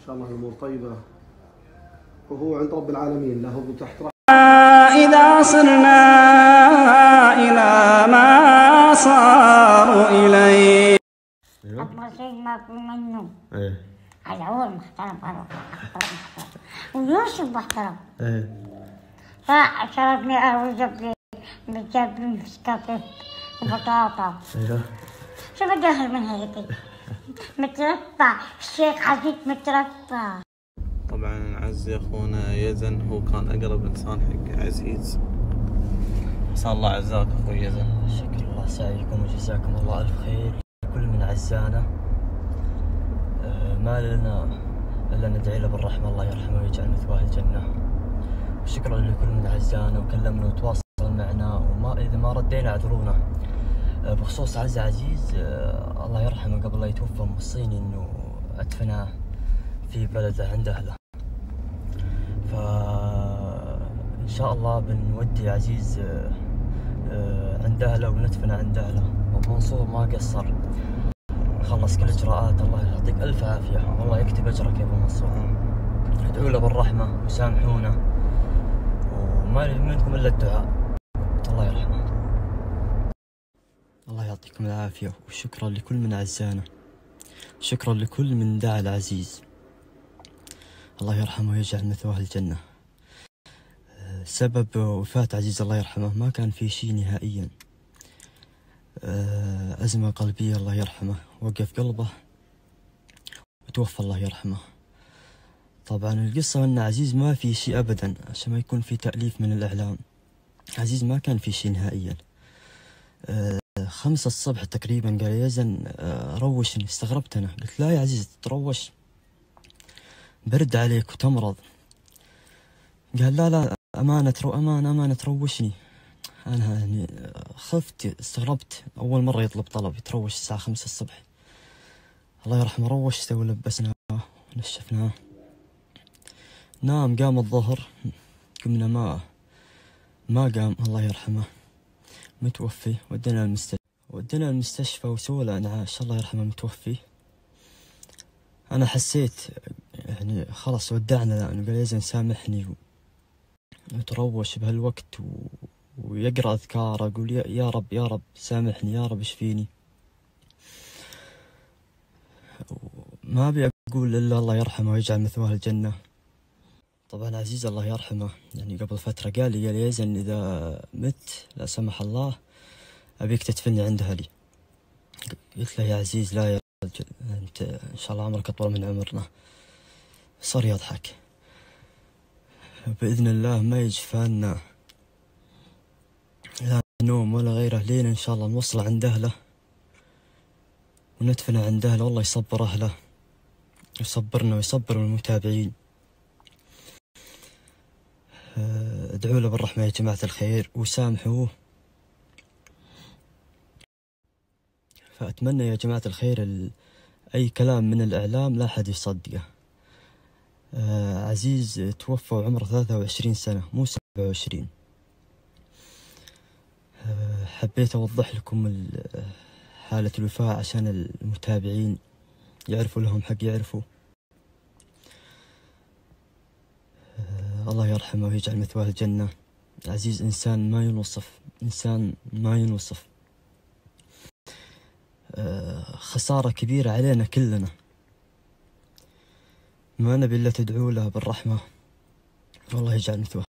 شاء الله الأمور طيبة، وهو عند رب العالمين له تحت رحمة. إذا صرنا إلى ما صاروا إليه. أبغى شيء ما في منه. إيه. العول محترم ويوسف محترم. إيه. فشربني قهوة جاب لي مسكافيه وبطاطا. ايوه. شو بدي أهل من هيك؟ مترفع الشيخ عزيز مترفع. طبعا عزي اخونا يزن هو كان اقرب انسان حق عزيز. عسى الله عزاك اخوي يزن. شكر الله سعيكم وجزاكم الله الف خير. كل من عزانا ما لنا الا ندعي له بالرحمه، الله يرحمه ويجعل مثواه الجنه. وشكرا لكل من عزانا وكلمنا وتواصل معنا، وما اذا ما ردينا اعذرونا. بخصوص عزة عزيز الله يرحمه قبل لا يتوفى موصيني انه ادفنه في بلده عند اهله، فان شاء الله بنودي عزيز عند اهله وندفنه عند اهله. ومنصور ما قصر، خلص كل الاجراءات. الله يعطيك الف عافيه، والله يكتب اجرك يا ابو منصور. ادعوا له بالرحمه وسامحونا، وما يريد منكم الا الدعاء. الله يرحمه. الله يعطيكم العافيه، وشكرا لكل من عزانا، شكرا لكل من دعا العزيز. الله يرحمه ويجعل مثواه الجنه. سبب وفاة عزيز الله يرحمه ما كان في شيء نهائيا. أزمة قلبية الله يرحمه، وقف قلبه وتوفى الله يرحمه. طبعا القصة أن عزيز ما في شيء أبدا، عشان ما يكون في تأليف من الإعلام. عزيز ما كان في شيء نهائيا. 5 الصبح تقريبا قال يزن روشني. استغربت أنا، قلت لا يا عزيز تروش، برد عليك وتمرض. قال لا أمانة تروشني. أنا يعني خفت، استغربت، أول مرة يطلب طلب يتروش الساعة 5 الصبح. الله يرحمه روشته ولبسناه ونشفناه. نام، قام الظهر قمنا ما قام الله يرحمه، متوفي. ودنا المستشفى وسوى انعاش الله يرحمه متوفي. أنا حسيت يعني خلاص ودعنا، لأنه قال يزن سامحني وتروش بهالوقت ويقرأ أذكار. أقول يا رب يا رب سامحني، يا رب اشفيني. ما أبي أقول إلا الله يرحمه ويجعل مثواه الجنة. طبعا عزيز الله يرحمه يعني قبل فترة قال لي يا يزن إذا مت لا سمح الله أبيك تدفني عند أهلي. قلت له يا عزيز لا يا رجل، أنت إن شاء الله عمرك أطول من عمرنا. صار يضحك. بإذن الله ما يجفانا لا نوم ولا غيره، لين إن شاء الله نوصل عند أهله وندفنه عند أهله. والله يصبر أهله ويصبرنا ويصبر المتابعين. ادعوا له بالرحمة يا جماعة الخير وسامحوه. فأتمنى يا جماعة الخير أي كلام من الإعلام لا أحد يصدقه. عزيز توفى وعمره 23 سنة مو 27. حبيت أوضح لكم حالة الوفاة عشان المتابعين يعرفوا لهم حق يعرفوا. الله يرحمه ويجعل مثواه الجنة. عزيز إنسان ما ينوصف، إنسان ما ينوصف. خسارة كبيرة علينا كلنا. ما نبي إلا تدعوا له بالرحمة والله يجعل مثواه.